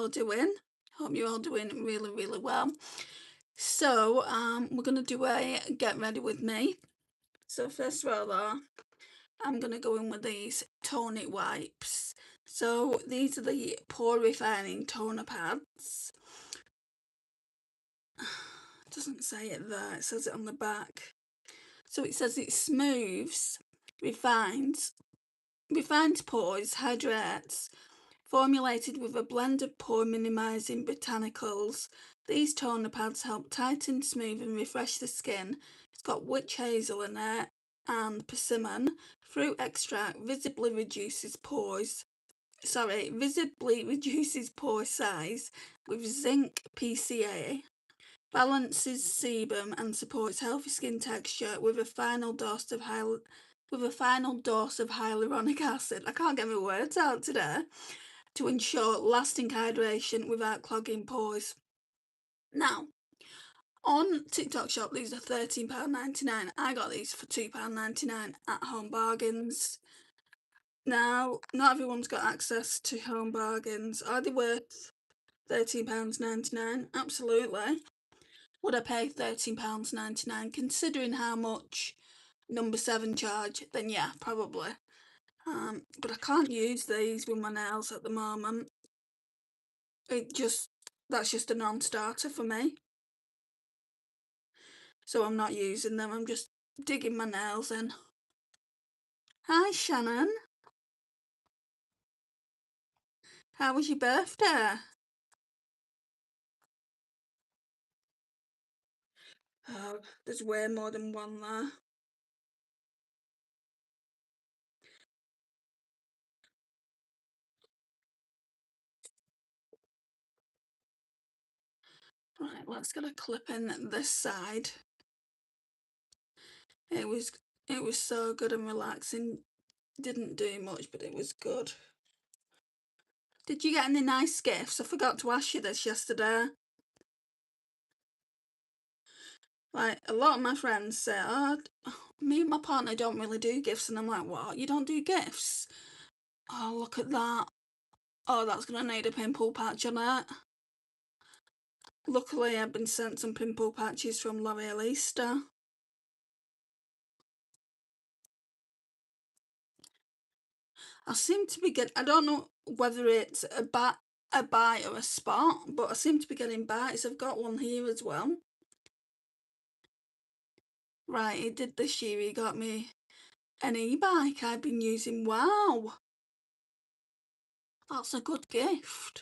all doing. Hope you're all doing really, really well. So, we're gonna do a get ready with me. So first of all, though, I'm gonna go in with these tonic wipes. So these are the pore refining toner pads. It doesn't say it there, it says it on the back. So it says it smooths, refines pores, hydrates, formulated with a blend of pore minimizing botanicals. These toner pads help tighten, smooth and refresh the skin. It's got witch hazel in it and persimmon. Fruit extract visibly reduces pore size with zinc PCA. Balances sebum and supports healthy skin texture with a final dose of hyaluronic acid. I can't get my words out today. To ensure lasting hydration without clogging pores. Now, on TikTok shop, these are £13.99. I got these for £2.99 at Home Bargains. Now, not everyone's got access to Home Bargains. Are they worth £13.99? Absolutely. Would I pay £13.99 considering how much number 7 charge? Then yeah, probably. But I can't use these with my nails at the moment. That's just a non-starter for me. So I'm not using them, I'm just digging my nails in. Hi Shannon. How was your birthday? Oh, there's way more than one there. Right, let's get a clip in this side. It was so good and relaxing. Didn't do much, but it was good. Did you get any nice gifts? I forgot to ask you this yesterday. Like, a lot of my friends say, oh, me and my partner don't really do gifts, and I'm like, what? You don't do gifts? Oh, look at that. Oh, that's gonna need a pimple patch on it. Luckily, I've been sent some pimple patches from lovelies. I seem to be getting, I don't know whether it's a bite or a spot, but I seem to be getting bites. I've got one here as well. Right, he did this year, he got me an e-bike I've been using. Wow, that's a good gift.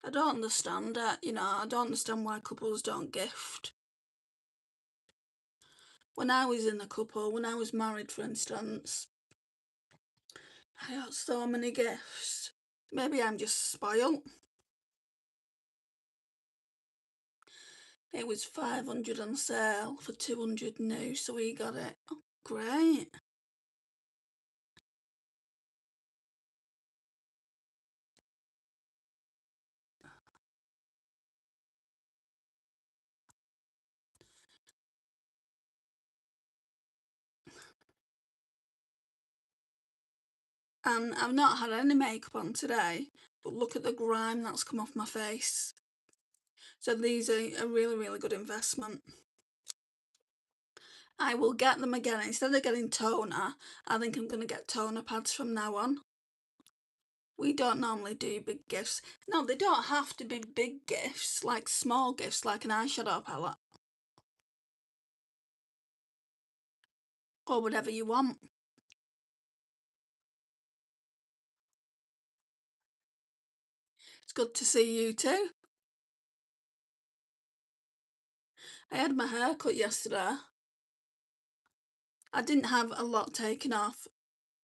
I don't understand it, I don't understand why couples don't gift. When I was in a couple, when I was married for instance, I got so many gifts. Maybe I'm just spoiled. It was 500 on sale for 200 new, so we got it. Oh, great. And I've not had any makeup on today, but look at the grime that's come off my face. So these are a really, really good investment. I will get them again. Instead of getting toner, I think I'm going to get toner pads from now on. We don't normally do big gifts. No, they don't have to be big gifts, like small gifts, like an eyeshadow palette. Or whatever you want. It's good to see you too. I had my hair cut yesterday. I didn't have a lot taken off.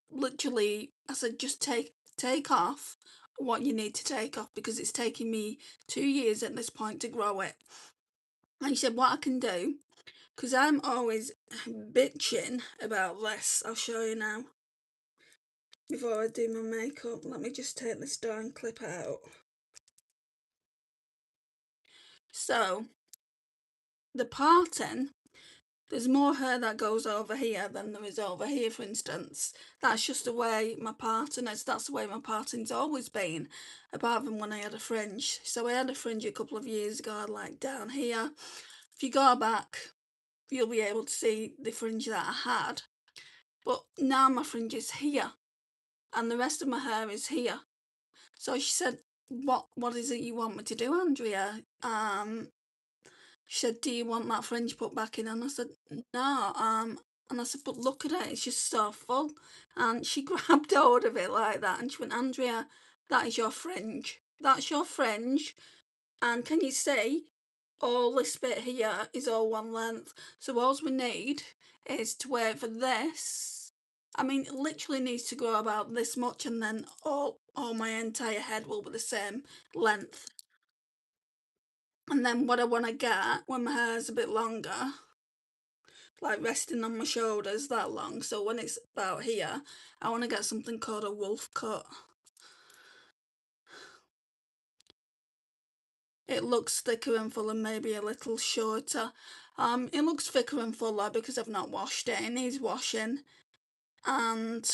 Literally, I said just take off what you need to take off because it's taking me 2 years at this point to grow it. And he said what I can do, because I'm always bitching about this. I'll show you now. Before I do my makeup, let me just take this darn clip out. So, the parting, there's more hair that goes over here than there is over here, for instance. That's just the way my parting is. That's the way my parting's always been, apart from when I had a fringe. So I had a fringe a couple of years ago, like down here. If you go back, you'll be able to see the fringe that I had. But now my fringe is here, and the rest of my hair is here. So she said, what is it you want me to do, Andrea? She said, do you want that fringe put back in? And I said, no. And I said, but look at it, it's just so full. And she grabbed hold of it like that, and she went, Andrea, that is your fringe. That's your fringe. And can you see? All this bit here is all one length. So all we need is to wait for this. I mean, it literally needs to grow about this much, and then all my entire head will be the same length. And then what I want to get when my hair's a bit longer, like resting on my shoulders that long, so when it's about here, I want to get something called a wolf cut. It looks thicker and fuller, maybe a little shorter. It looks thicker and fuller because I've not washed it. It needs washing, and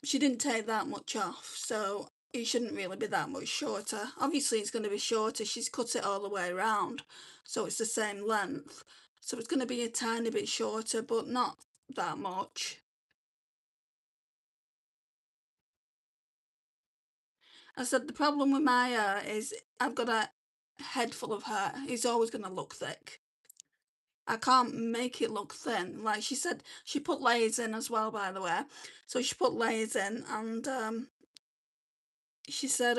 she didn't take that much off, so it shouldn't really be that much shorter. Obviously it's going to be shorter, she's cut it all the way around, so it's the same length. So it's going to be a tiny bit shorter, but not that much. I said the problem with my hair is I've got a head full of hair. It's always going to look thick. I can't make it look thin. Like she said, she put layers in as well, by the way. So she put layers in, and she said,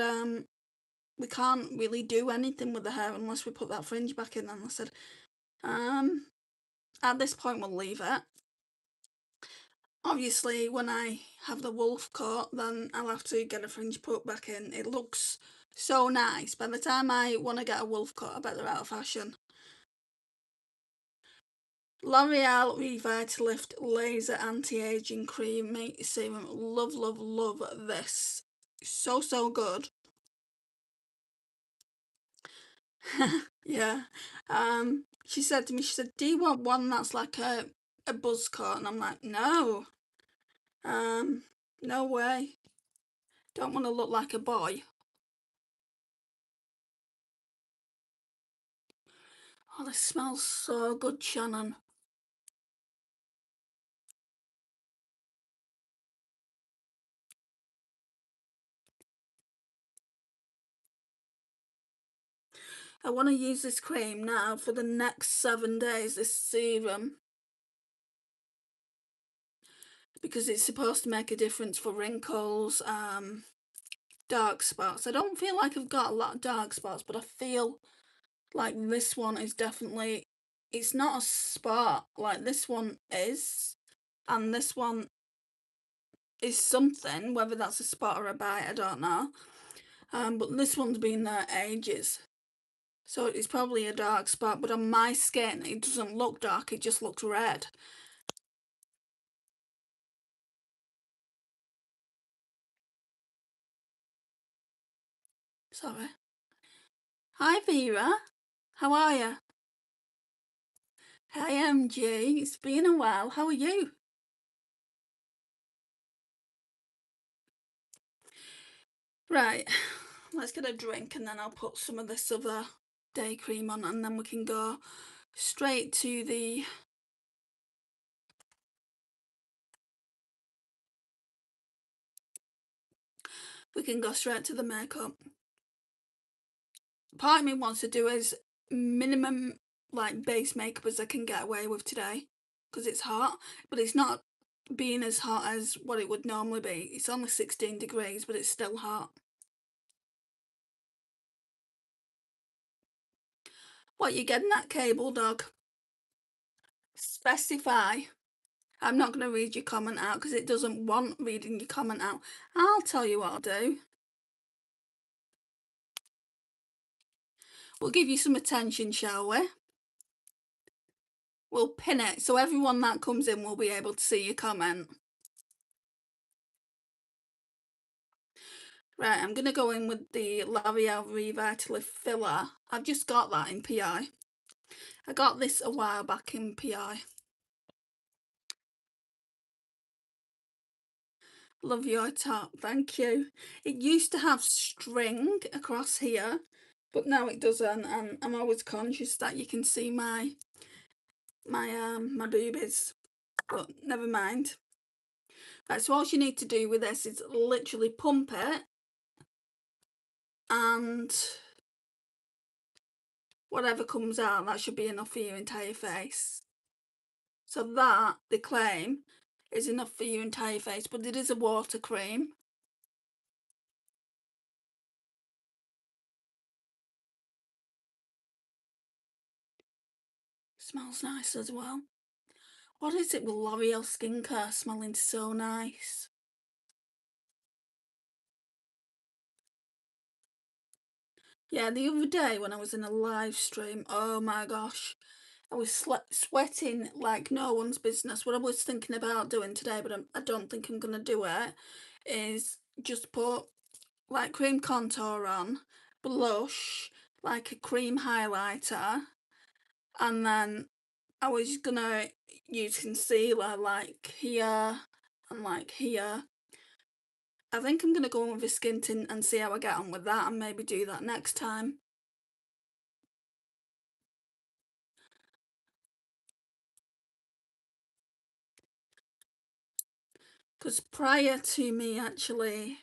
we can't really do anything with the hair unless we put that fringe back in. And I said, at this point we'll leave it. Obviously, when I have the wolf cut, then I'll have to get a fringe put back in. It looks so nice. By the time I want to get a wolf cut, I bet they're out of fashion. L'Oreal Revitalift Laser Anti-Aging Cream Serum. Love, love, love this. So, so good. Yeah. She said to me, she said, do you want one that's like a buzz cut? And I'm like, no. No way. Don't want to look like a boy. Oh, this smells so good, Shannon. I want to use this cream now for the next 7 days, this serum, because it's supposed to make a difference for wrinkles, dark spots. I don't feel like I've got a lot of dark spots, but I feel like this one is definitely, it's not a spot, like this one is, and this one is something, whether that's a spot or a bite, I don't know. But this one's been there ages. So it's probably a dark spot, but on my skin, it doesn't look dark, it just looks red. Sorry. Hi, Vera. How are you? Hi, MG. It's been a while. How are you? Right. Let's get a drink and then I'll put some of this other day cream on, and then we can go straight to the makeup. Part of me wants to do as minimum like base makeup as I can get away with today because it's hot, but it's not being as hot as what it would normally be. It's only 16 degrees, but it's still hot. What, you getting that cable, dog? Specify. I'm not going to read your comment out because it doesn't want reading your comment out. I'll tell you what I'll do. We'll give you some attention, shall we? We'll pin it so everyone that comes in will be able to see your comment. Right, I'm going to go in with the L'Oreal Revitalift Filler. I've just got that in PI. I got this a while back in PI. Love your top, thank you. It used to have string across here, but now it doesn't, and I'm always conscious that you can see my boobies, but never mind. Right, so all you need to do with this is literally pump it, and whatever comes out, that should be enough for your entire face. So that, they claim, is enough for your entire face, but it is a water cream. Smells nice as well. What is it with L'Oreal skincare smelling so nice? Yeah, the other day when I was in a live stream, oh my gosh, I was sweating like no one's business. What I was thinking about doing today, but I don't think I'm going to do it, is just put like cream contour on, blush, like a cream highlighter, and then I was gonna use concealer like here and like here. I think I'm gonna go in with a skin tint and see how I get on with that, and maybe do that next time. Because prior to me actually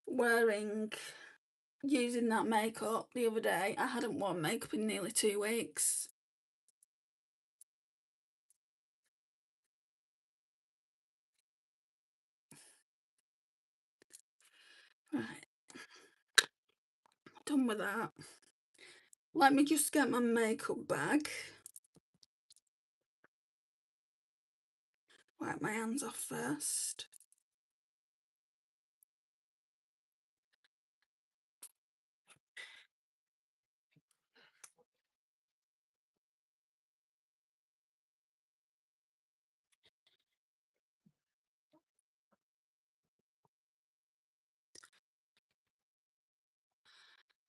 wearing, using that makeup the other day, I hadn't worn makeup in nearly 2 weeks. Right, done with that. Let me just get my makeup bag. Wipe my hands off first.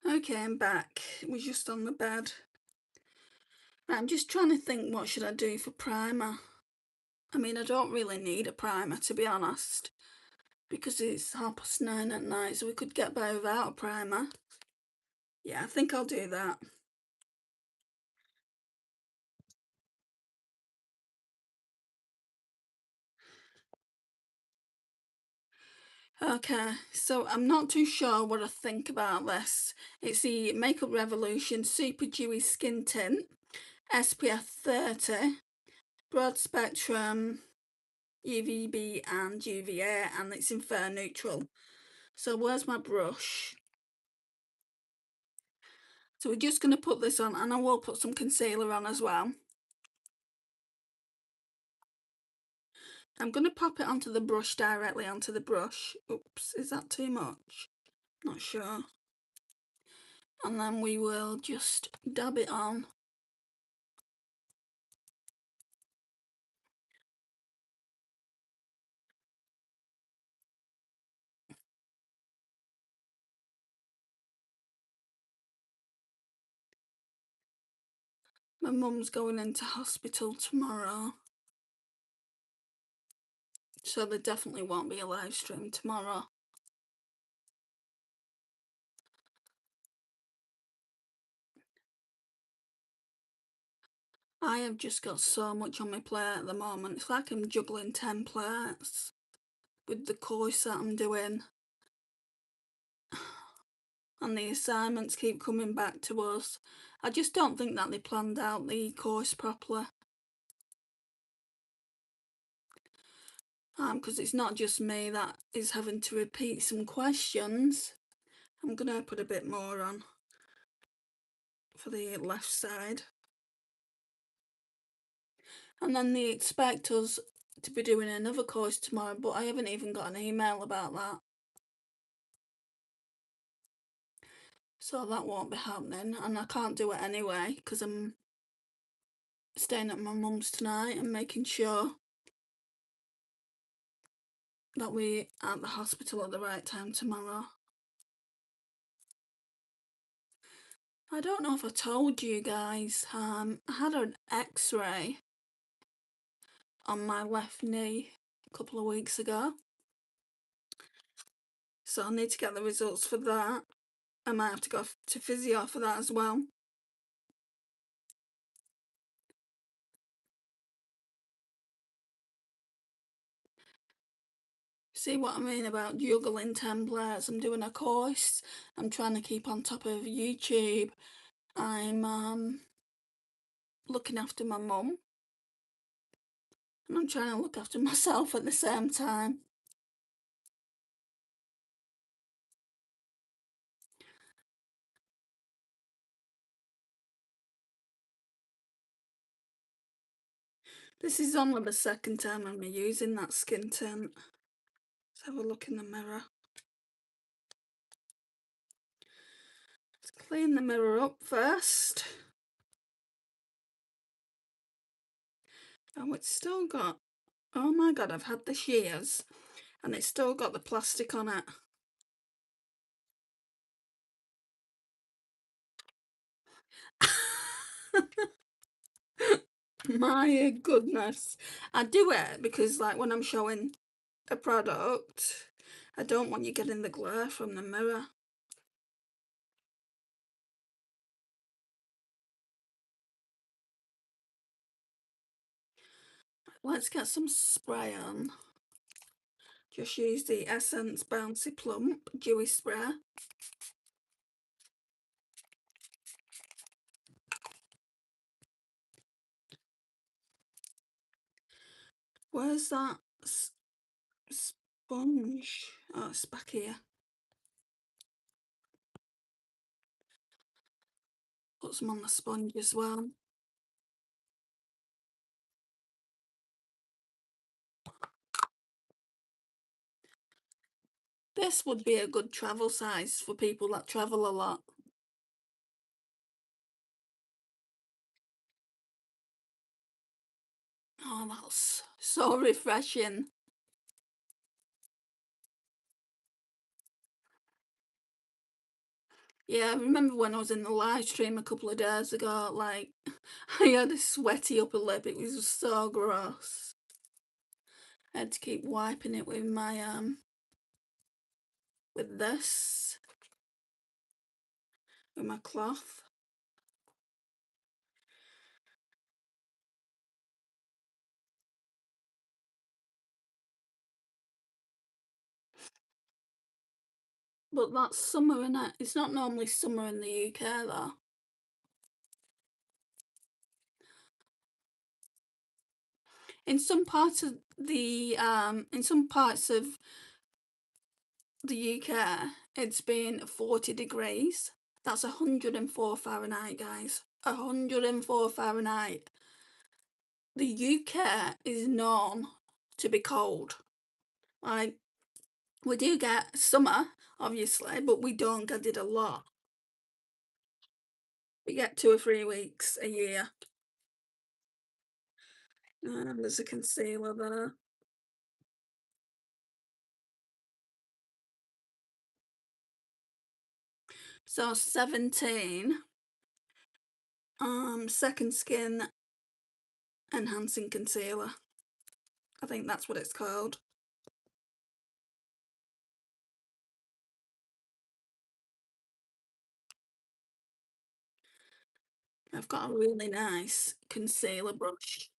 Okay, I'm back. It was just on the bed. Right, I'm just trying to think, what should I do for primer? I mean, I don't really need a primer, to be honest, because it's 9:30 at night, so we could get by without a primer. Yeah, I think I'll do that. Okay, so I'm not too sure what I think about this. It's the Makeup Revolution Super Dewy Skin Tint, SPF 30, broad spectrum, UVB and UVA, and it's in fair neutral. So where's my brush? So we're just going to put this on, and I will put some concealer on as well. I'm going to pop it onto the brush, directly onto the brush. Oops, is that too much? Not sure. And then we will just dab it on. My mum's going into hospital tomorrow, so there definitely won't be a live stream tomorrow. I have just got so much on my plate at the moment. It's like I'm juggling 10 plates with the course that I'm doing. And the assignments keep coming back to us. I just don't think that they planned out the course properly. Because it's not just me that is having to repeat some questions. I'm going to put a bit more on for the left side. And then they expect us to be doing another course tomorrow, but I haven't even got an email about that. So that won't be happening, and I can't do it anyway because I'm staying at my mum's tonight and making sure that we're at the hospital at the right time tomorrow. I don't know if I told you guys, I had an x-ray on my left knee a couple of weeks ago. So I need to get the results for that. I might have to go to physio for that as well. See what I mean about juggling templates? I'm doing a course. I'm trying to keep on top of YouTube. I'm looking after my mum. And I'm trying to look after myself at the same time. This is only the second time I'm using that skin tint. Let's have a look in the mirror. Let's clean the mirror up first. Oh, it's still got, oh my god, I've had this years, and it's still got the plastic on it. My goodness. I do it because, like, when I'm showing a product, I don't want you getting the glare from the mirror. Let's get some spray on. Just use the Essence Bouncy Plump Dewy Spray. Where's that sponge? Oh, it's back here. Put some on the sponge as well. This would be a good travel size for people that travel a lot. Oh, that's so refreshing. Yeah, I remember when I was in the live stream a couple of days ago, like, I had a sweaty upper lip. It was just so gross. I had to keep wiping it with my, with this, with my cloth. But that's summer, innit? It's not normally summer in the UK, though. In some parts of the, UK, it's been 40 degrees. That's 104 Fahrenheit, guys. 104 Fahrenheit. The UK is known to be cold. Like, we do get summer, obviously, but we don't get it a lot. We get 2 or 3 weeks a year. And there's a concealer there. So 17, Second Skin Enhancing Concealer. I think that's what it's called. I've got a really nice concealer brush,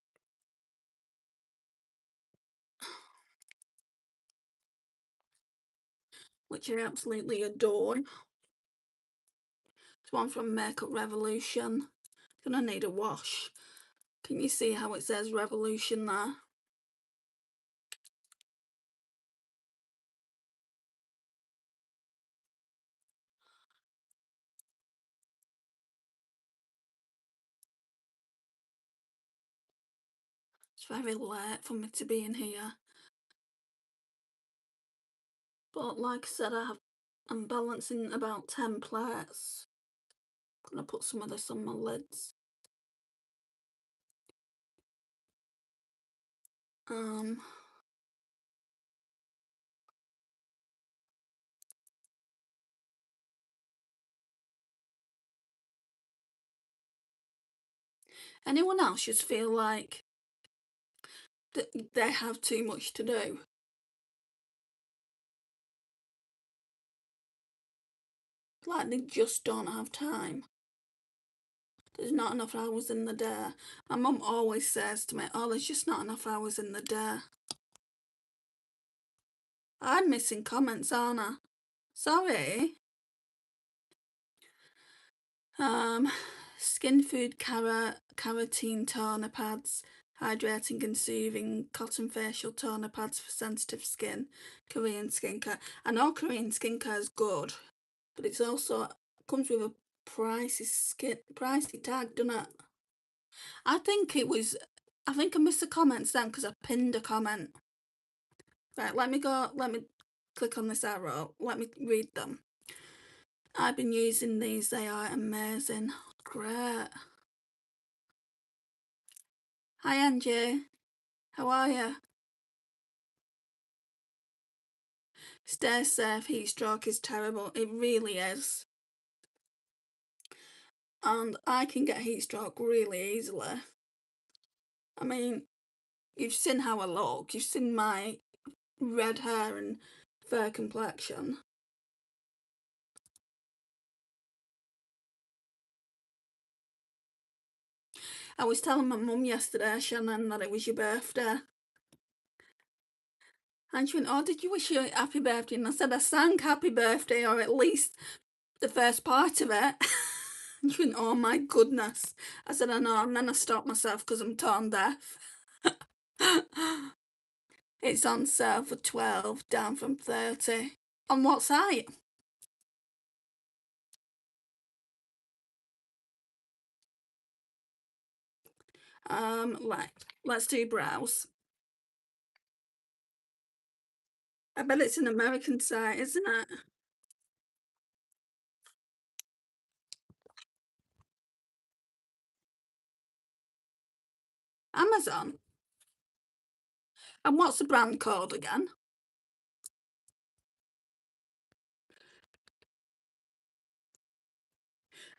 which I absolutely adore. It's one from Makeup Revolution. Gonna need a wash. Can you see how it says Revolution there? It's very late for me to be in here. But like I said, I'm balancing about 10 plates. Gonna put some of this on my lids. Um, Anyone else just feel like that they have too much to do? Like they just don't have time. There's not enough hours in the day. My mum always says to me, oh, there's just not enough hours in the day. I'm missing comments, aren't I? Sorry. Um, Skin Food Carotene Toner Pads, Hydrating and Soothing Cotton Facial Toner Pads for Sensitive Skin, Korean Skincare. I know Korean skincare is good, but it's also comes with a pricey tag, doesn't it? I think it was, I think I missed the comments then because I pinned a comment. Right, let me click on this arrow, let me read them. I've been using these, they are amazing. Great. Hi Angie, how are you? Stay safe, heat stroke is terrible, it really is. And I can get heat stroke really easily. I mean, you've seen how I look, you've seen my red hair and fair complexion. I was telling my mum yesterday, Shannon, that it was your birthday. And she went, oh, did you wish you a happy birthday? And I said, I sang happy birthday, or at least the first part of it. And she went, oh my goodness. I said, I know, and then I stopped myself because I'm tone deaf. It's on sale for 12, down from 30. On what site? Let's do browse. I bet it's an American site, isn't it? Amazon. And what's the brand called again?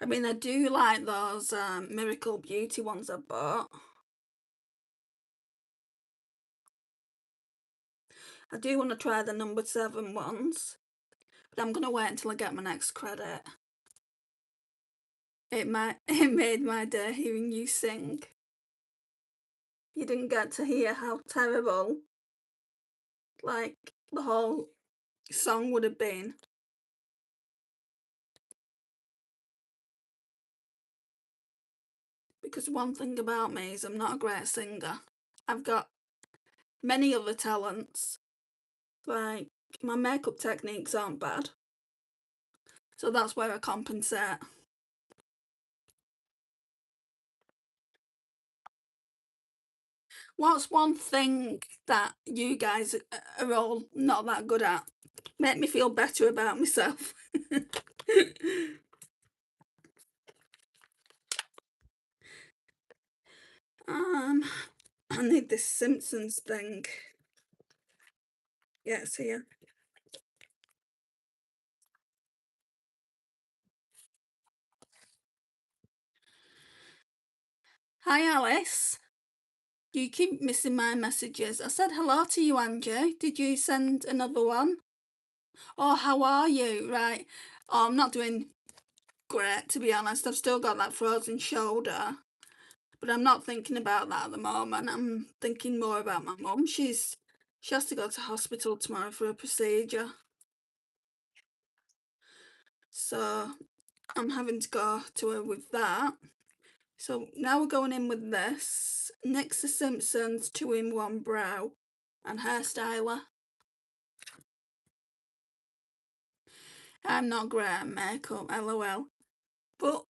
I mean, I do like those Miracle Beauty ones I bought. I do want to try the number 7 ones, but I'm going to wait until I get my next credit. It made my day hearing you sing. You didn't get to hear how terrible, like, the whole song would have been. Because one thing about me is I'm not a great singer. I've got many other talents, like my makeup techniques aren't bad, so that's where I compensate. What's one thing that you guys are all not that good at? Make me feel better about myself. I need this Simpsons thing. Yeah, it's here. Hi Alice. You keep missing my messages. I said hello to you, Angie. Did you send another one? Oh, how are you? Right. Oh, I'm not doing great, to be honest. I've still got that frozen shoulder, but I'm not thinking about that at the moment. I'm thinking more about my mum. She has to go to hospital tomorrow for a procedure. So I'm having to go to her with that. So now we're going in with this. NYX the Simpsons 2-in-1 brow and hairstyler. I'm not great at makeup, lol. But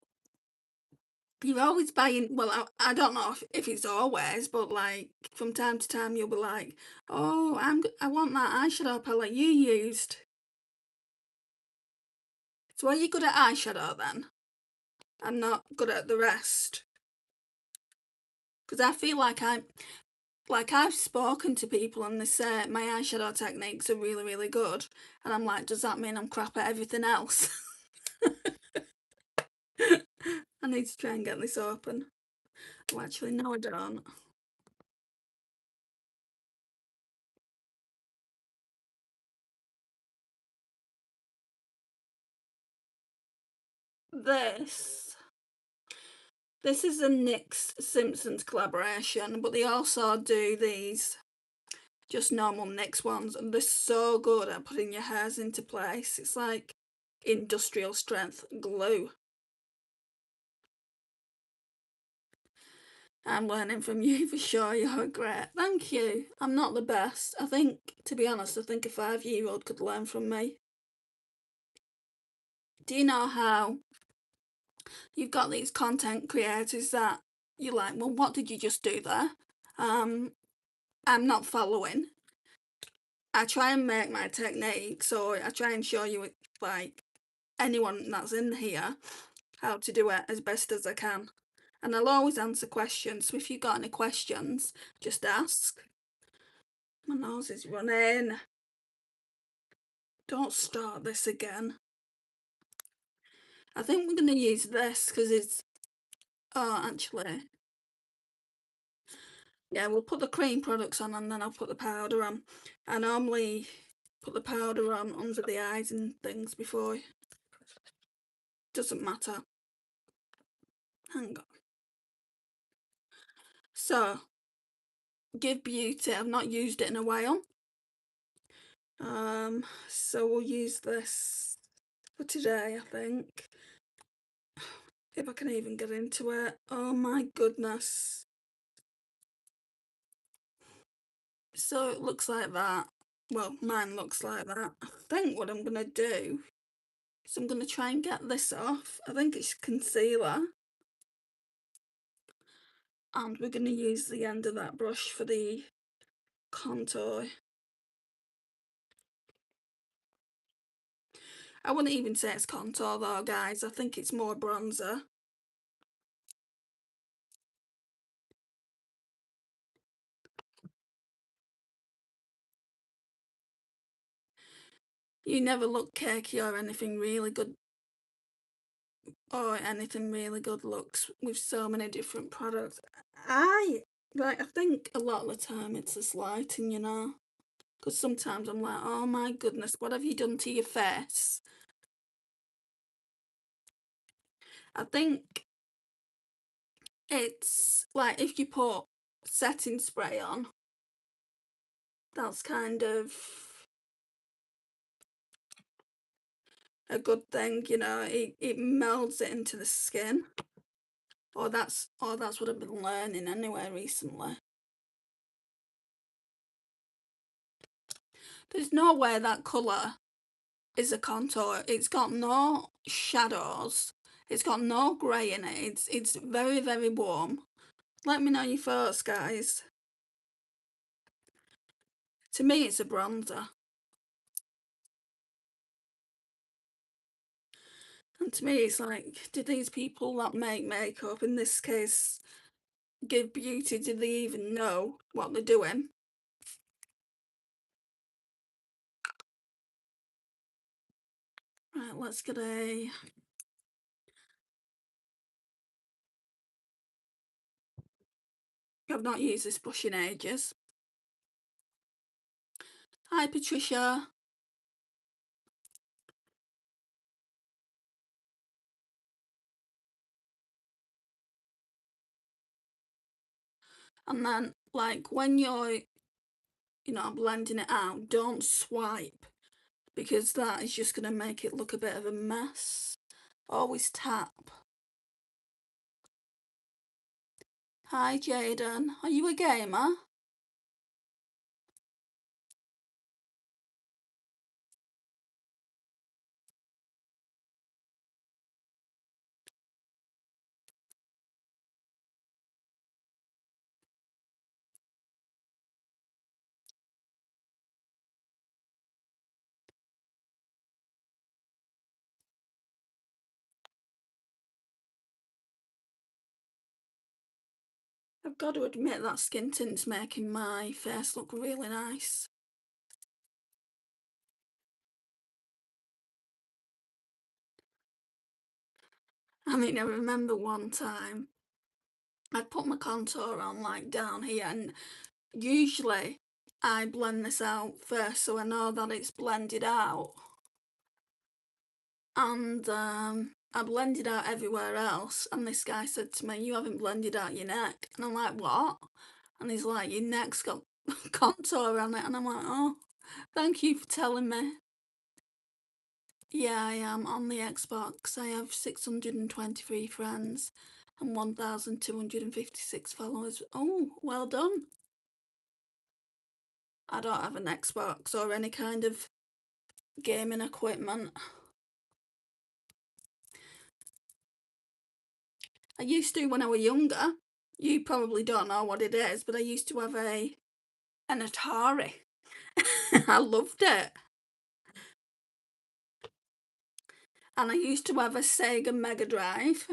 you're always buying, well, I don't know if it's always, but like from time to time you'll be like, oh, I want that eyeshadow palette you used. So are you good at eyeshadow then? I'm not good at the rest. Because I feel like I've spoken to people and they say my eyeshadow techniques are really, really good. And I'm like, does that mean I'm crap at everything else? I need to try and get this open. Well, actually, no, I don't. This. This is a NYX Simpsons collaboration, but they also do these just normal NYX ones, and they're so good at putting your hairs into place. It's like industrial strength glue. I'm learning from you for sure. You're great. Thank you. I'm not the best. I think, to be honest, I think a 5-year-old could learn from me. Do you know how you've got these content creators that you're like, well, what did you just do there? Um, I'm not following. I try and make my techniques, or I try and show you, like, anyone that's in here, how to do it as best as I can. And I'll always answer questions, so if you've got any questions, just ask. My nose is running. Don't start this again. I think we're going to use this because it's... Oh, actually... Yeah, we'll put the cream products on and then I'll put the powder on. I normally put the powder on under the eyes and things before. Doesn't matter. Hang on. So, Give Beauty. I've not used it in a while. So we'll use this for today, I think. If I can even get into it. Oh my goodness. So it looks like that. Well, mine looks like that. I think what I'm going to do is I'm going to try and get this off. I think it's concealer. And we're going to use the end of that brush for the contour. I wouldn't even say it's contour though, guys. I think it's more bronzer. You never look cakey or anything really good, or anything really good looks with so many different products. I think a lot of the time it's this lighting, you know, because sometimes I'm like, oh my goodness, what have you done to your face? I think it's like if you put setting spray on, that's kind of a good thing, you know, it melds it into the skin. Or that's what I've been learning anyway recently. There's no way that colour is a contour. It's got no shadows. It's got no grey in it. It's very, very warm. Let me know your thoughts, guys. To me, it's a bronzer. And to me, it's like, do these people that make makeup, in this case, Give Beauty, do they even know what they're doing? Right, let's get a... I've not used this brush in ages. Hi, Patricia. And then, like, when you're, you know, blending it out, don't swipe, because that is just going to make it look a bit of a mess. Always tap. Hi, Jaden. Are you a gamer? I've got to admit that skin tint's making my face look really nice. I mean, I remember one time I'd put my contour on like down here, and usually I blend this out first so I know that it's blended out. And I blended out everywhere else, and this guy said to me, "You haven't blended out your neck." And I'm like, "What?" And he's like, "Your neck's got contour on it." And I'm like, "Oh, thank you for telling me." Yeah, I am on the Xbox. I have 623 friends and 1,256 followers. Oh, well done. I don't have an Xbox or any kind of gaming equipment. I used to when I was younger. You probably don't know what it is, but I used to have an Atari. I loved it. And I used to have a Sega Mega Drive.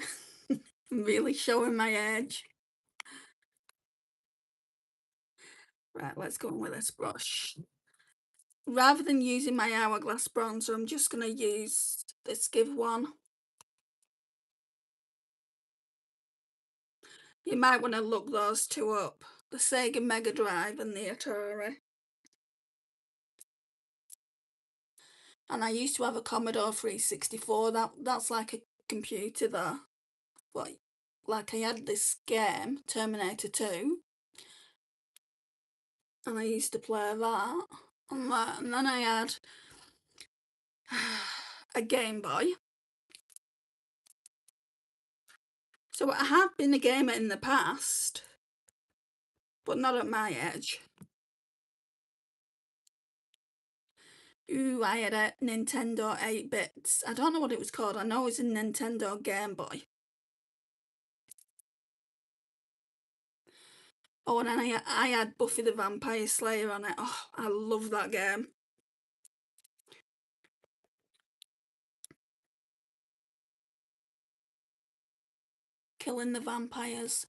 Really showing my age. Right, let's go on with this brush. Rather than using my Hourglass bronzer, I'm just going to use this Give one. You might want to look those two up. The Sega Mega Drive and the Atari. And I used to have a Commodore 364. That's like a computer though. But like I had this game, Terminator 2, and I used to play that. And then I had a Game Boy. So I have been a gamer in the past, but not at my age. Ooh, I had a Nintendo 8-bits. I don't know what it was called. I know it was a Nintendo Game Boy. Oh, and then I had Buffy the Vampire Slayer on it. Oh, I love that game. Killing the vampires.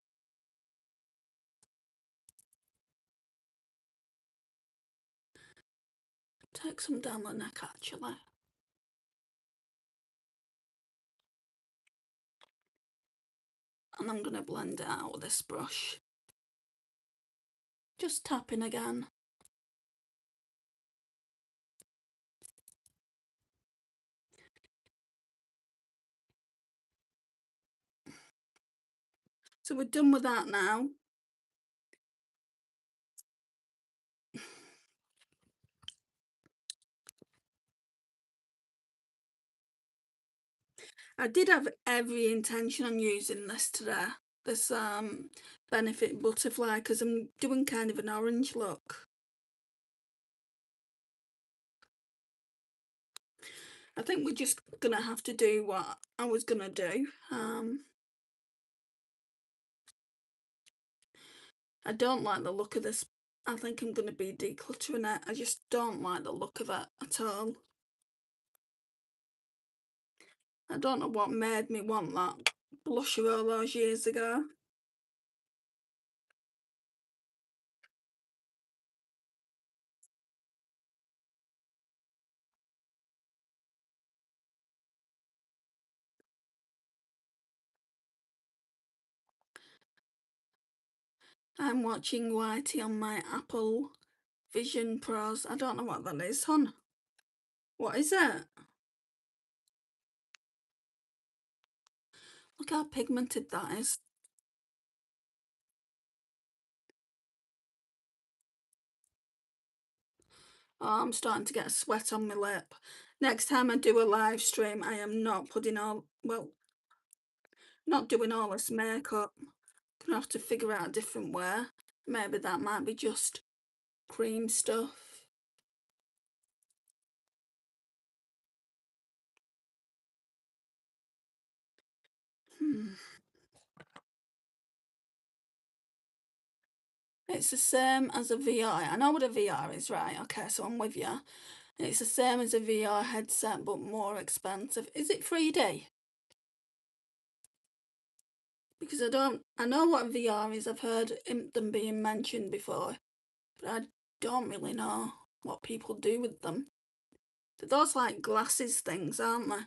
Take some down the neck, actually. And I'm going to blend it out with this brush. Just tapping again. So we're done with that now. I did have every intention on using this today. This Benefit Butterfly, because I'm doing kind of an orange look. I think we're just gonna have to do what I was gonna do. I don't like the look of this. I think I'm gonna be decluttering it. I just don't like the look of it at all. I don't know what made me want that blusher all those years ago. I'm watching Whitey on my Apple Vision Pros. I don't know what that is, hon. What is it? Look how pigmented that is. Oh, I'm starting to get a sweat on my lip. Next time I do a live stream, I am not putting all, well, not doing all this makeup. Gonna have to figure out a different way. Maybe that might be just cream stuff. Hmm. It's the same as a VR. I know what a VR is, right? Okay, so I'm with you. It's the same as a VR headset, but more expensive. Is it 3D? Because I know what VR is. I've heard them being mentioned before, but I don't really know what people do with them. They're those like glasses things, aren't they?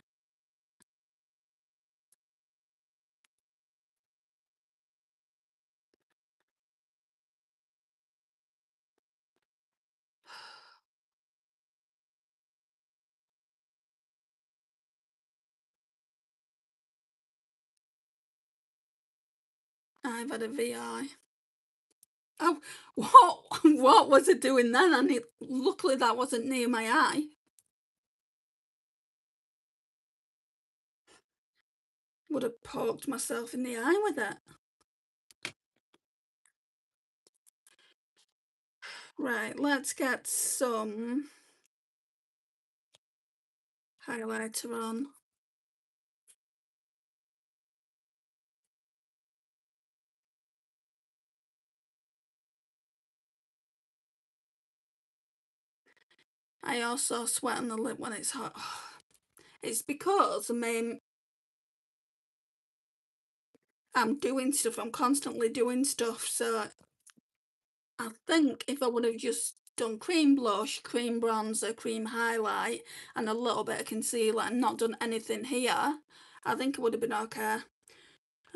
I've had a VI. Oh, what was it doing then? And luckily that wasn't near my eye. Would have poked myself in the eye with it. Right, let's get some highlighter on. I also sweat on the lip when it's hot. It's because I'm doing stuff, I'm constantly doing stuff, so I think if I would have just done cream blush, cream bronzer, cream highlight, and a little bit of concealer and not done anything here, I think it would have been okay.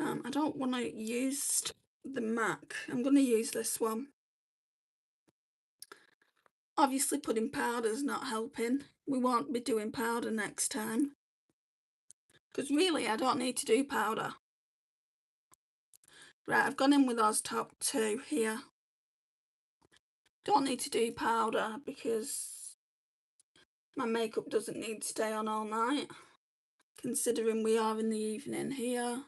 I don't want to use the MAC. I'm going to use this one. Obviously putting powder's not helping. We won't be doing powder next time. Because really, I don't need to do powder. Right, I've gone in with those top two here. Don't need to do powder because my makeup doesn't need to stay on all night, considering we are in the evening here.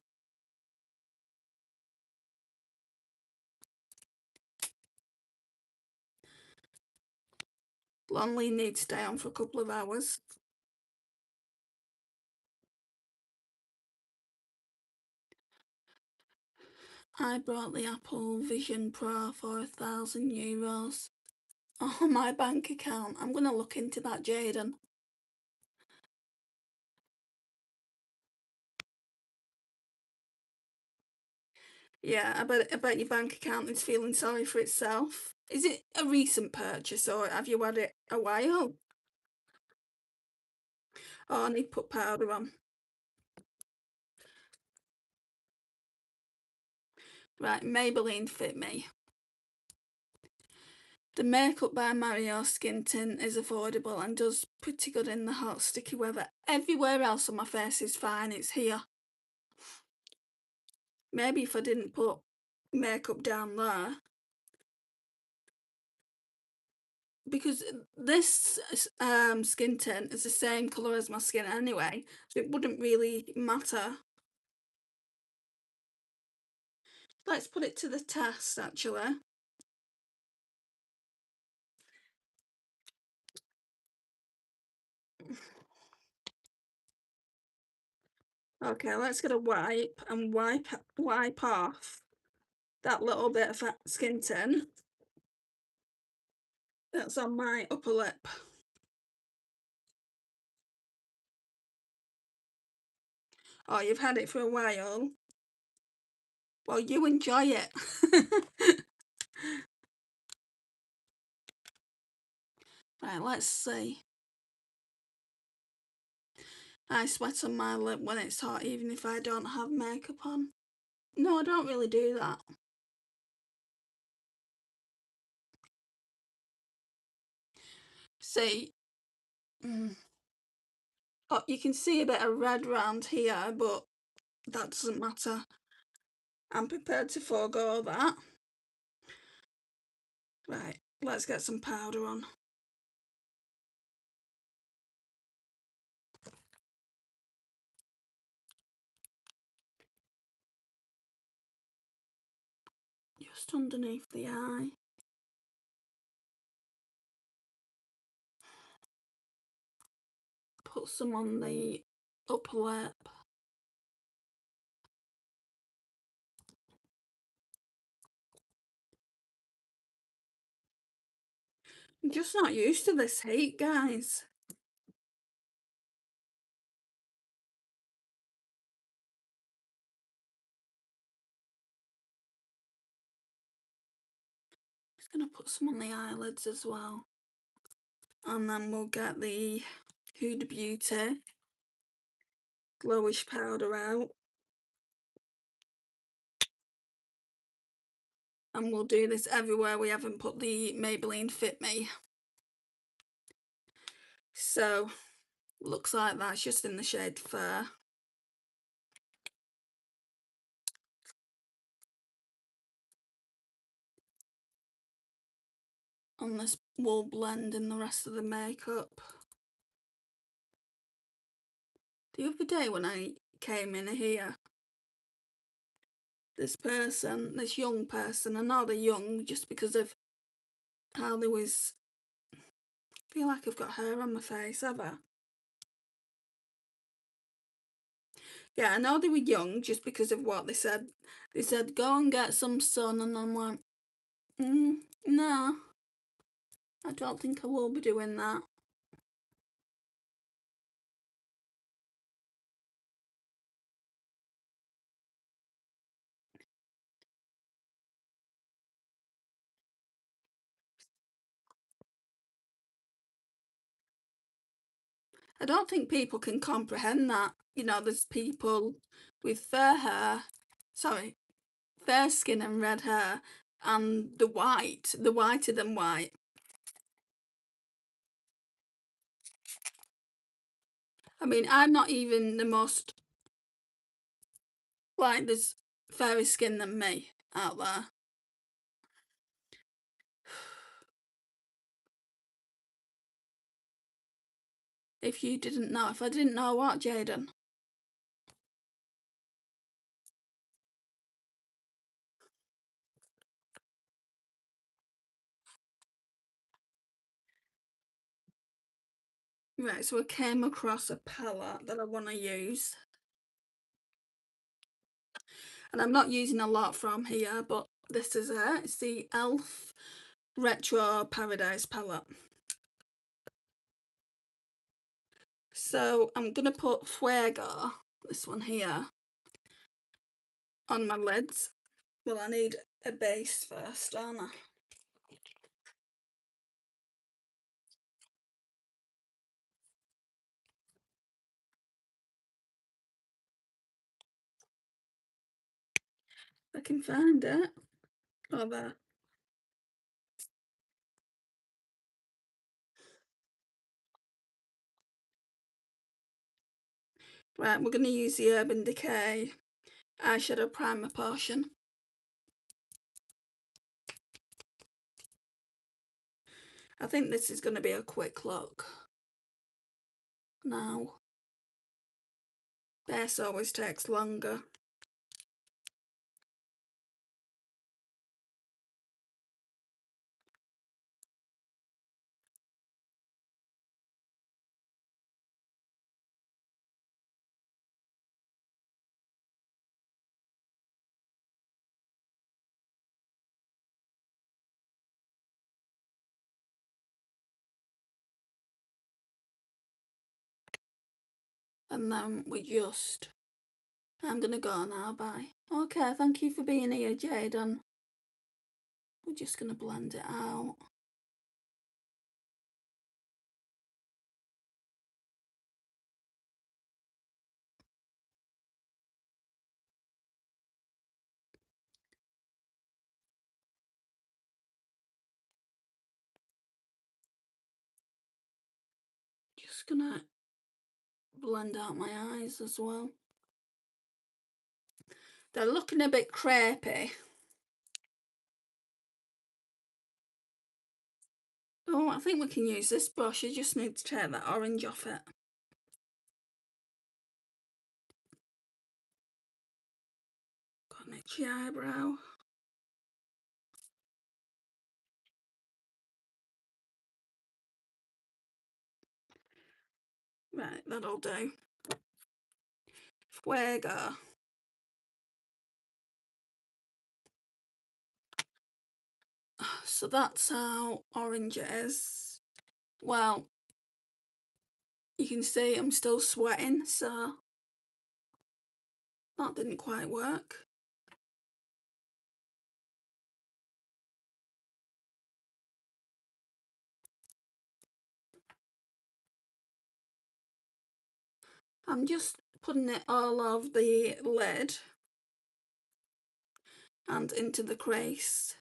Lonely needs to stay on for a couple of hours. I bought the Apple Vision Pro for €1,000 on my bank account. I'm going to look into that, Jaden. Yeah, I bet your bank account is feeling sorry for itself. Is it a recent purchase or have you had it a while? Oh, I need to put powder on. Right, Maybelline Fit Me. The Makeup by Mario Skin Tint is affordable and does pretty good in the hot, sticky weather. Everywhere else on my face is fine, it's here. Maybe if I didn't put makeup down there. Because this skin tint is the same colour as my skin anyway, so it wouldn't really matter. Let's put it to the test, actually. Okay, let's get a wipe and wipe off that little bit of skin tint that's on my upper lip. Oh, you've had it for a while. Well, you enjoy it. Right, let's see. I sweat on my lip when it's hot, even if I don't have makeup on. No, I don't really do that. See, oh, you can see a bit of red round here, but that doesn't matter. I'm prepared to forego that. Right, let's get some powder on. Just underneath the eye. Put some on the upper lip. I'm just not used to this heat, guys. Just gonna put some on the eyelids as well. And then we'll get the Huda Beauty glowish powder out. And we'll do this everywhere we haven't put the Maybelline Fit Me. So, looks like that's just in the shade Fair. on this wool blend in the rest of the makeup. The other day when I came in here, this young person, I know they're young just because of how they was, I feel like I've got hair on my face, have I? Yeah, I know they were young just because of what they said. They said, go and get some sun, and I'm like, no, I don't think I will be doing that. I don't think people can comprehend that. You know, there's people with fair skin and red hair, and the whiter than white. I mean, I'm not even the most, like, there's fairer skin than me out there. If I didn't know what, Jaden? Right, so I came across a palette that I want to use. And I'm not using a lot from here, but this is it. It's the e.l.f. Retro Paradise palette. So I'm going to put Fuego, this one here, on my lids. Well, I need a base first, don't I? I can find it. Oh, there. Right, we're going to use the Urban Decay eyeshadow primer portion. I think this is going to be a quick look. Now, base always takes longer. And then I'm going to go now, bye. Okay, thank you for being here, Jaden. We're just going to blend it out. Just going to blend out my eyes as well. They're looking a bit crepey. Oh, I think we can use this brush. I just need to take that orange off it. Got an itchy eyebrow. Right, that'll do. Fuego. So that's how orange it is. Well, you can see I'm still sweating, so that didn't quite work. I'm just putting it all over the lid and into the crease.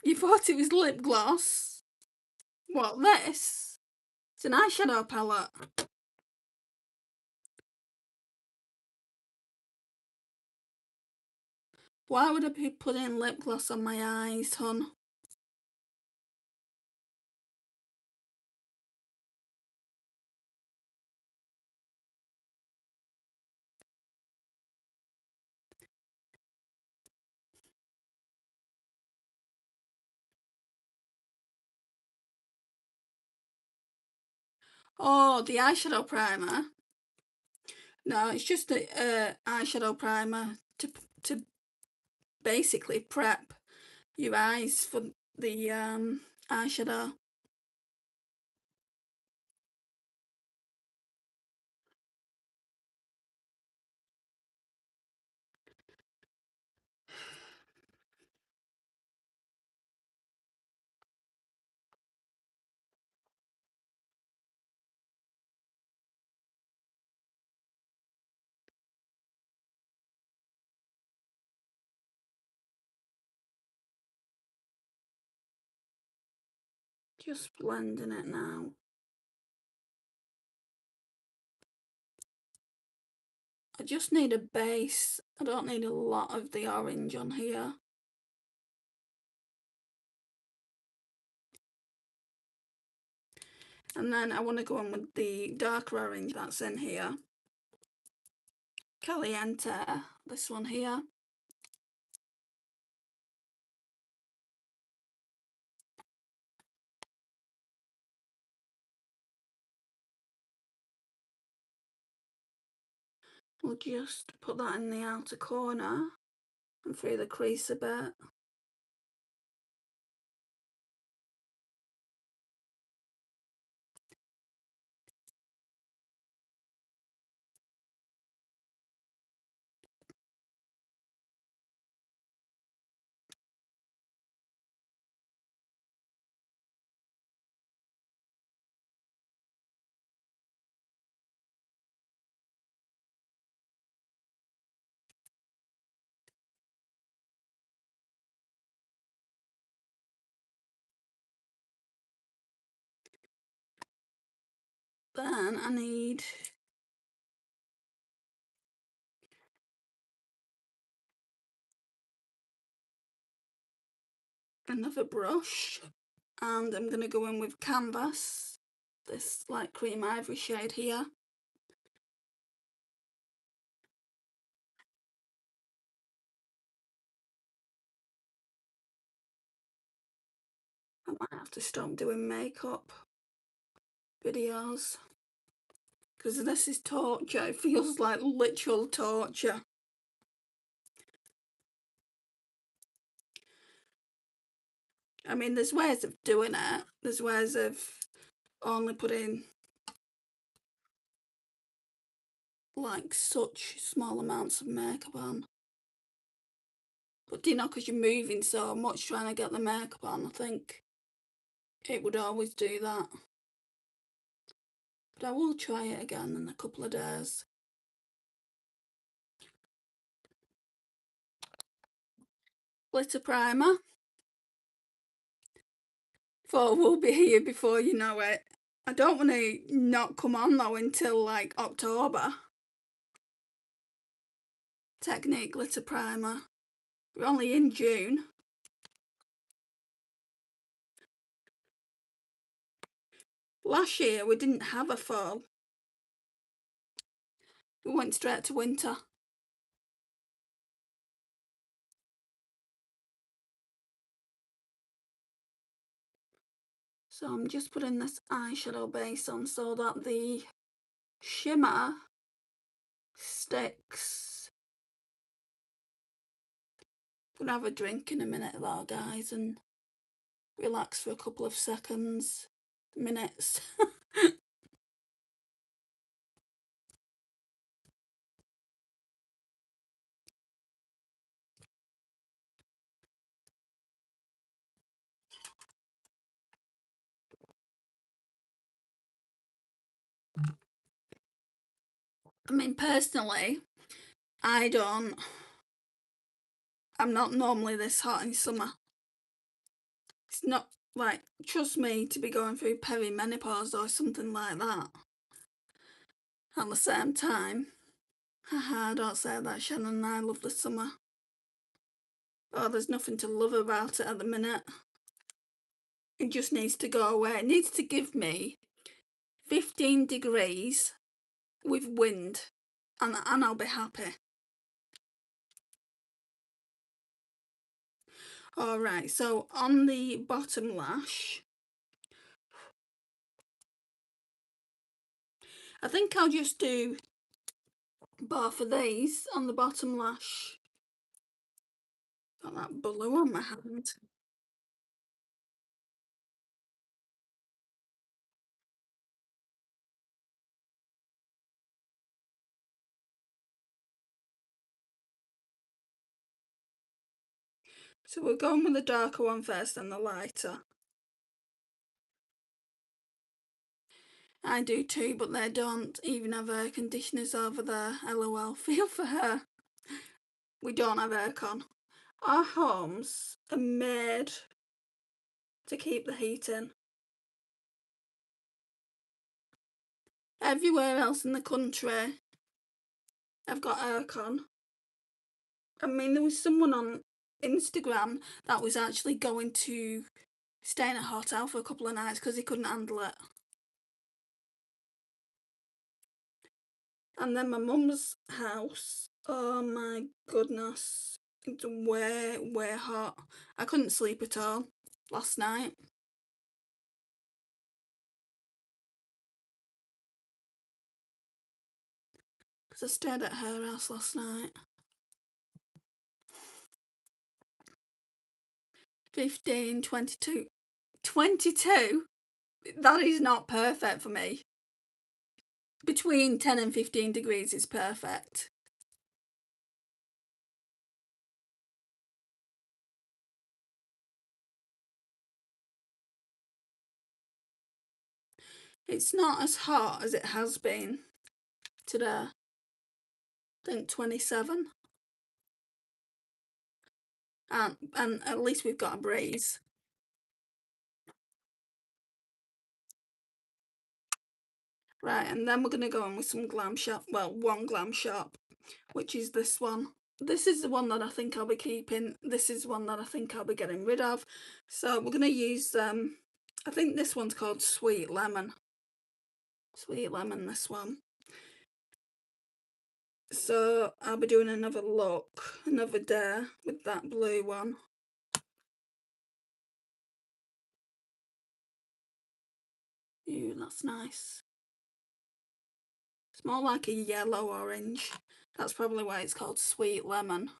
You thought it was lip gloss? What, this? It's an eyeshadow palette. Why would I be putting lip gloss on my eyes, hon? Oh, the eyeshadow primer. No, it's just a eyeshadow primer to basically prep your eyes for the eyeshadow. Just blending it now. I just need a base. I don't need a lot of the orange on here. And then I want to go in with the darker orange that's in here. Caliente, this one here. We'll just put that in the outer corner and through the crease a bit. Then I need another brush, and I'm going to go in with Canvas, this light cream ivory shade here. I might have to stop doing makeup videos because this is torture. It feels like literal torture. I mean, there's ways of doing it. There's ways of only putting like such small amounts of makeup on. But do you know, because you're moving so much trying to get the makeup on, I think it would always do that. But I will try it again in a couple of days. Glitter primer. Fall will be here before you know it. I don't want to not come on though until like October. Technique glitter primer. We're only in June. Last year we didn't have a fall. We went straight to winter. So I'm just putting this eyeshadow base on so that the shimmer sticks. I'm gonna have a drink in a minute though, guys, and relax for a couple of seconds, minutes. I mean, personally, I'm not normally this hot in summer. It's not like, trust me, to be going through perimenopause or something like that. At the same time, haha, don't say that, Shannon, I love the summer. Oh, there's nothing to love about it at the minute. It just needs to go away. It needs to give me 15 degrees with wind, and I'll be happy. Alright, so on the bottom lash, I think I'll just do both of these on the bottom lash. Got that blue on my hand. So we're going with the darker one first and the lighter. I do too, but they don't even have air conditioners over there. LOL, feel for her. We don't have aircon. Our homes are made to keep the heat in. Everywhere else in the country, I've got aircon. I mean, there was someone on Instagram that was actually going to stay in a hotel for a couple of nights because he couldn't handle it. And then my mum's house, oh my goodness, it's way, way hot. I couldn't sleep at all last night. Because I stayed at her house last night. 15, 22. 22? That is not perfect for me. Between 10 and 15 degrees is perfect. It's not as hot as it has been today. I think 27. And at least we've got a breeze. Right, and then we're going to go on with some glam shop. Well, one glam shop, which is this one. This is the one that I think I'll be keeping. This is one that I think I'll be getting rid of. So we're going to use, I think this one's called Sweet Lemon. Sweet Lemon, this one. So I'll be doing another look, another day with that blue one. Ooh, that's nice. It's more like a yellow orange. That's probably why it's called Sweet Lemon.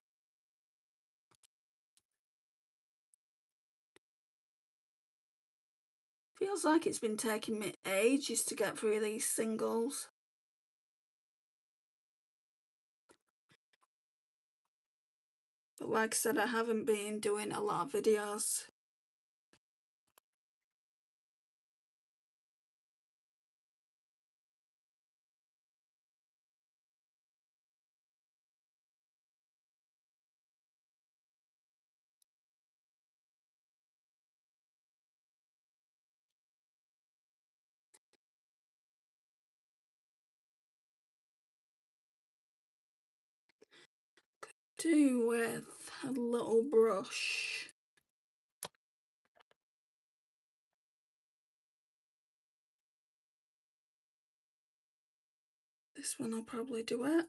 Feels like it's been taking me ages to get through these singles. But like I said, I haven't been doing a lot of videos. Do with a little brush. This one I'll probably do it.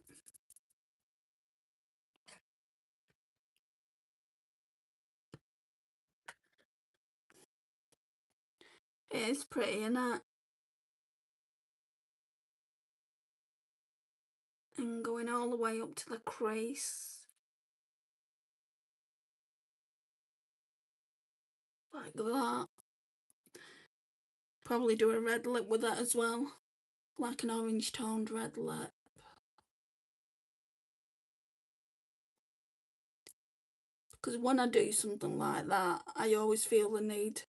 It is pretty, isn't it? And going all the way up to the crease. Like that. Probably do a red lip with that as well. Like an orange toned red lip. Because when I do something like that, I always feel the need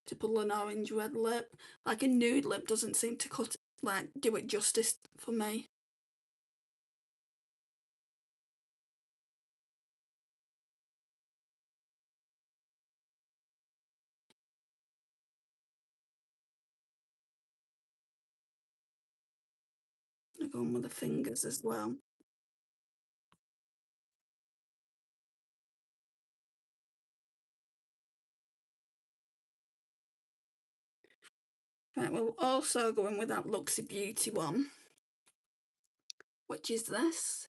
to pull an orange red lip. Like a nude lip doesn't seem to do it justice for me. I go on with the fingers as well. Right, we'll also go in with that Luxy Beauty one, which is this.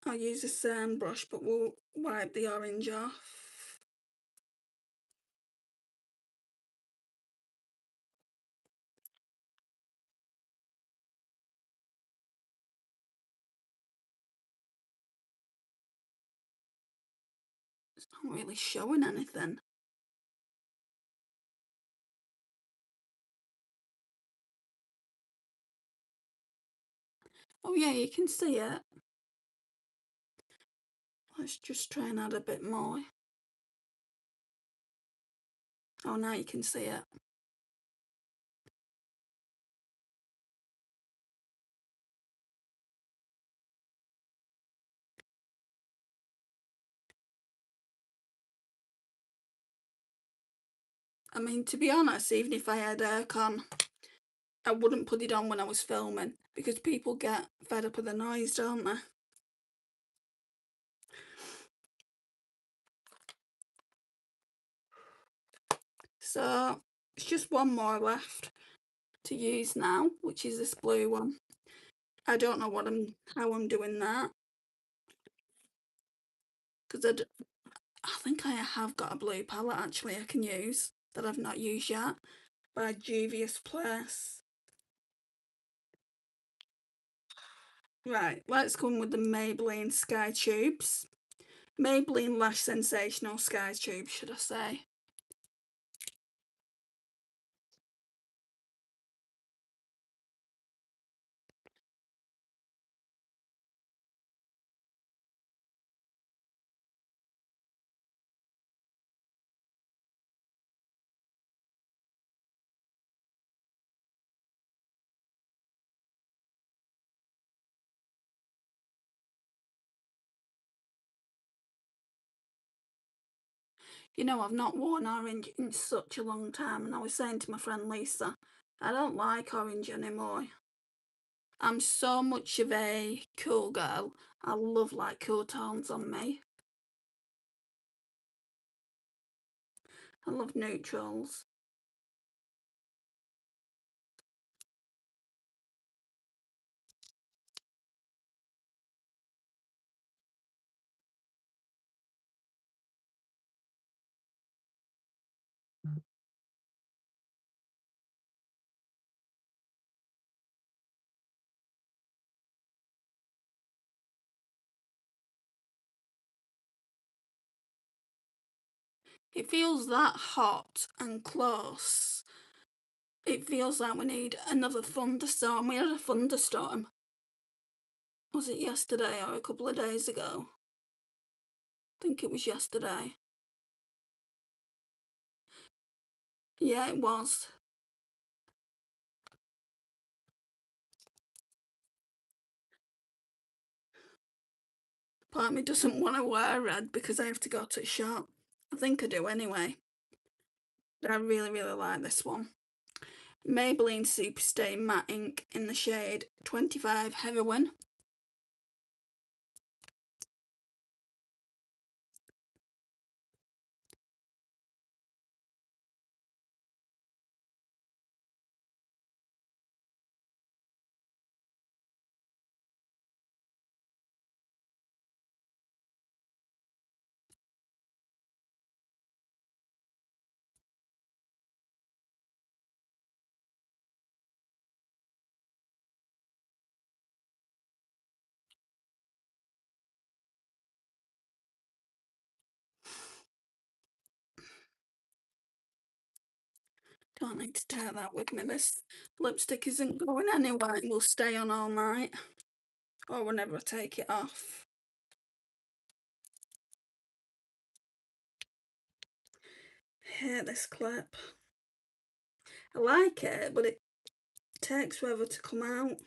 I'll use the same brush, but we'll wipe the orange off. It's not really showing anything. Oh yeah, you can see it. Let's just try and add a bit more. Oh, now you can see it. I mean, to be honest, even if I had aircon, I wouldn't put it on when I was filming because people get fed up with the noise, don't they? So it's just one more left to use now, which is this blue one. I don't know how I'm doing that because I think I have got a blue palette actually I can use that I've not used yet by Juvia's Place. Right, let's go in with the Maybelline Sky Tubes. Maybelline Lash Sensational Sky Tubes, should I say. You know, I've not worn orange in such a long time, and I was saying to my friend Lisa, I don't like orange anymore. I'm so much of a cool girl. I love like cool tones on me. I love neutrals. It feels that hot and close. It feels like we need another thunderstorm. We had a thunderstorm. Was it yesterday or a couple of days ago? I think it was yesterday. Yeah, it was. Part of me doesn't want to wear red because I have to go to a shop. I think I do anyway. But I really, really like this one. Maybelline Superstay Matte Ink in the shade 25 Heroin. Don't need to take that with me. This lipstick isn't going anywhere. It will stay on all night or whenever I take it off. I hate this clip. I like it, but it takes forever to come out.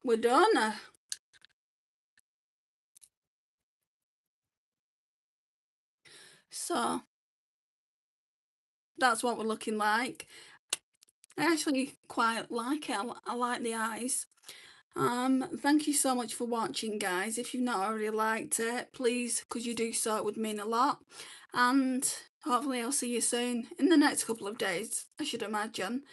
We're done. So that's what we're looking like. I actually quite like it. I like the eyes. Thank you so much for watching, guys. If you've not already liked it, please, could you do so? It would mean a lot. And hopefully I'll see you soon in the next couple of days, I should imagine.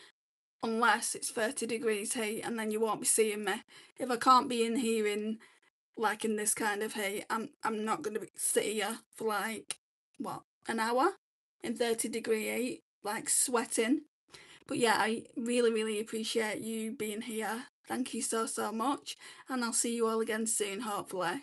Unless it's 30 degrees heat and then you won't be seeing me. If I can't be in here in this kind of heat, I'm not gonna sit here for like what, an hour in 30-degree heat, like sweating. But yeah, I really, really appreciate you being here. Thank you so, so much. And I'll see you all again soon, hopefully.